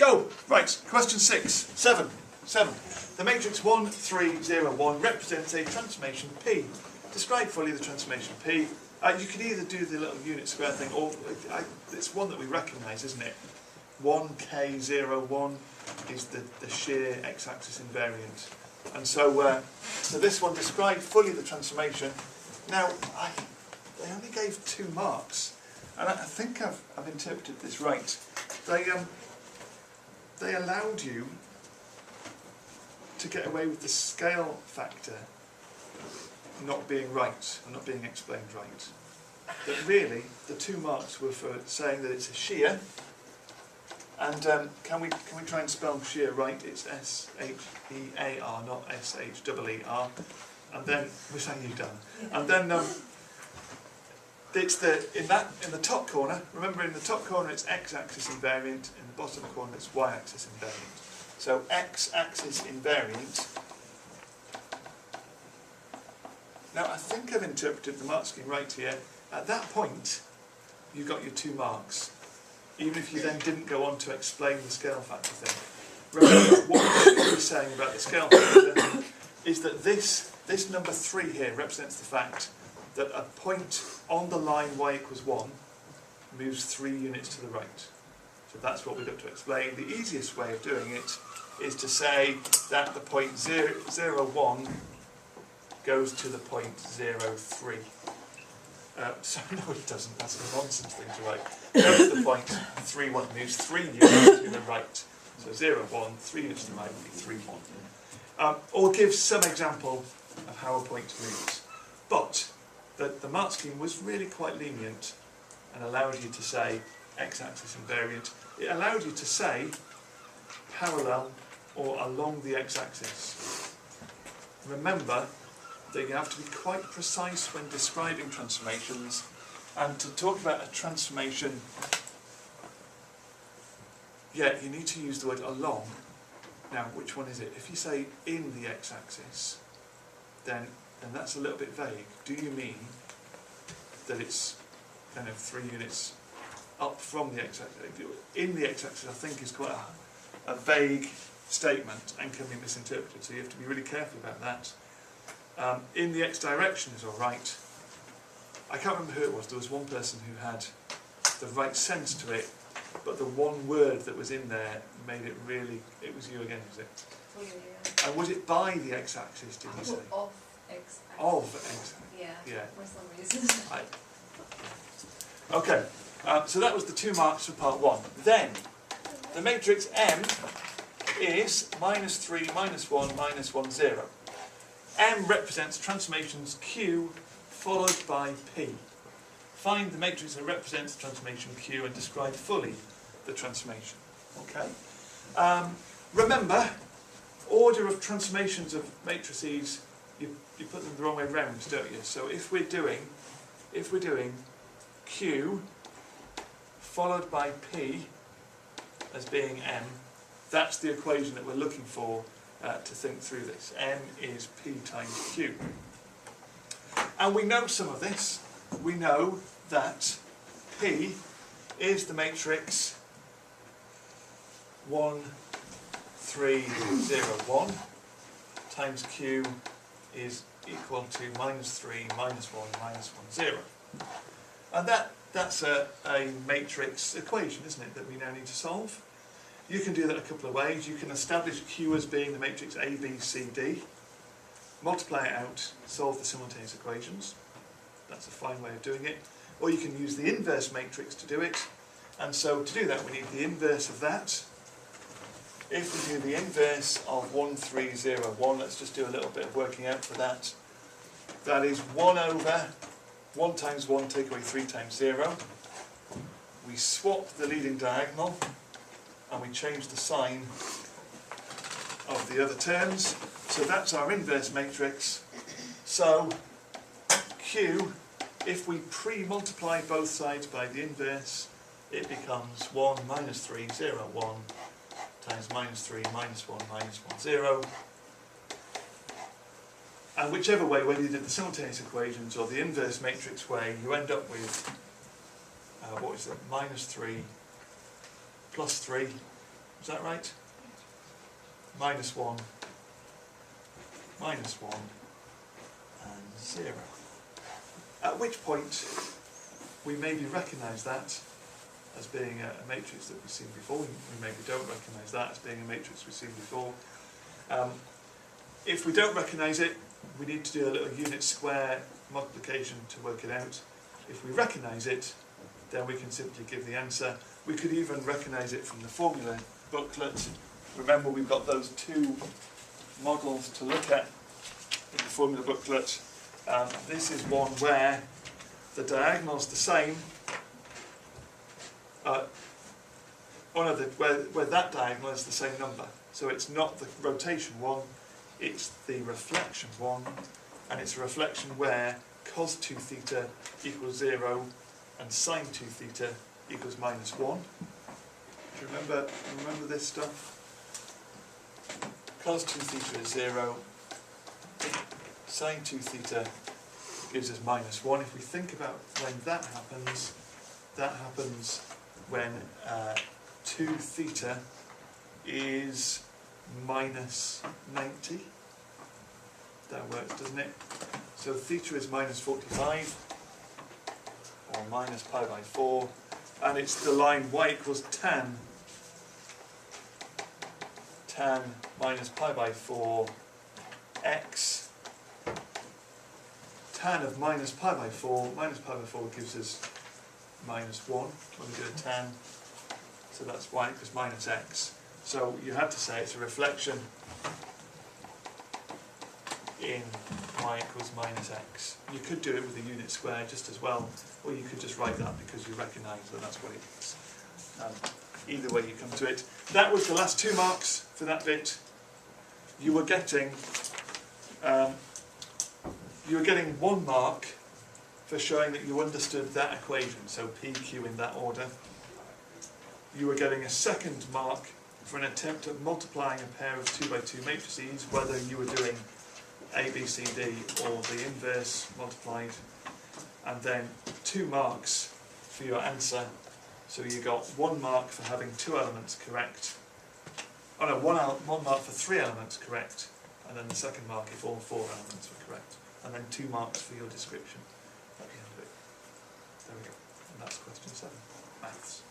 go. Right, question 7. The matrix 1, 3, 0, 1 represents a transformation P. Describe fully the transformation P. You can either do the little unit square thing, or it's one that we recognise, isn't it? 1K01 is the shear x-axis invariant. And so, so this one, describe fully the transformation. Now, they only gave 2 marks, and I think I've interpreted this right. They allowed you to get away with the scale factor not being right, and not being explained right. But really, the 2 marks were for saying that it's a shear, and can we try and spell shear right? It's S-H-E-A-R, not S-H-E-E-R. And then, which are you done? And then it's in the top corner. Remember, in the top corner it's x-axis invariant. In the bottom corner it's y-axis invariant. So x-axis invariant. Now I think I've interpreted the mark scheme right here. At that point, you got your 2 marks, even if you then didn't go on to explain the scale factor thing. Remember, what we're saying about the scale factor is that this number 3 here represents the fact that a point on the line y equals 1 moves 3 units to the right. So that's what we've got to explain. The easiest way of doing it is to say that the point 0, 1 goes to the point 0, 3. So no, it doesn't. That's a nonsense thing to write. Goes to the point 3, 1 moves 3 units to the right. So 0, 1, 3 units to the right would be 3, 1. Or give some example of how a point moves. But the mark scheme was really quite lenient and allowed you to say x-axis invariant. It allowed you to say parallel or along the x-axis. Remember that you have to be quite precise when describing transformations, and to talk about a transformation, you need to use the word along. Now, which one is it? If you say in the x-axis, then that's a little bit vague. Do you mean that it's kind of 3 units up from the x-axis? In the x-axis, I think, is quite a vague statement and can be misinterpreted, so you have to be really careful about that. In the x direction is alright. I can't remember who it was. There was one person who had the right sense to it, but the one word that was in there made it really... It was you again, was it? Oh, yeah. And was it by the x-axis, did you say? Of x-axis. Of x-axis. Yeah, for some reason. Okay, so that was the 2 marks for part 1. Then, the matrix M is -3, -1, -1, 0. M represents transformations Q followed by P. Find the matrix that represents transformation Q and describe fully the transformation. Okay. Remember, order of transformations of matrices, you put them the wrong way round, don't you? So if we're doing Q followed by P as being M, that's the equation that we're looking for to think through this. M is P times Q. And we know some of this. We know that P is the matrix 1, 3, 0, 1 times Q is equal to -3, -1, -1, 0. And that's a matrix equation, isn't it, that we now need to solve? You can do that a couple of ways. You can establish Q as being the matrix A, B, C, D, multiply it out, solve the simultaneous equations. That's a fine way of doing it. Or you can use the inverse matrix to do it. And so to do that, we need the inverse of that. If we do the inverse of 1, 3, 0, 1, let's just do a little bit of working out for that. That is 1 over 1 times 1, take away 3 times 0. We swap the leading diagonal and we change the sign of the other terms. So that's our inverse matrix. So Q, if we pre-multiply both sides by the inverse, it becomes 1 minus 3, 0, 1 times -3, -1, -1, 0. And whichever way, whether you did the simultaneous equations or the inverse matrix way, you end up with, what is it, -3 plus 3, Is that right? -1, -1, and 0. At which point we maybe recognise that as being a matrix that we've seen before. We maybe don't recognise that as being a matrix we've seen before. If we don't recognise it, we need to do a little unit square multiplication to work it out. If we recognise it, then we can simply give the answer. We could even recognise it from the formula booklet. Remember, we've got those two models to look at in the formula booklet. This is one where the diagonal's the same. Where that diagonal is the same number. So it's not the rotation one, it's the reflection one, and it's a reflection where cos 2 theta equals 0 and sine 2 theta equals -1. Do you remember this stuff? Cos 2 theta is 0, sine 2 theta gives us -1. If we think about when that happens when 2 theta is -90. That works, doesn't it? So theta is -45 or -π/4, and it's the line y equals tan minus π/4 x. Tan of -π/4 gives us -1 when we do a tan. So that's y equals -x. So you had to say it's a reflection in y equals -x. You could do it with a unit square just as well, or you could just write that because you recognise that that's what it is. Either way you come to it. That was the last 2 marks for that bit. You were getting 1 mark for showing that you understood that equation, so PQ in that order. You were getting a 2nd mark for an attempt at multiplying a pair of 2x2 matrices, whether you were doing A, B, C, D or the inverse multiplied, and then 2 marks for your answer. So you got 1 mark for having 2 elements correct. Oh no, one mark for 3 elements correct, and then the 2nd mark if all 4 elements were correct, and then 2 marks for your description at the end of it. There we go. And that's question 7, maths.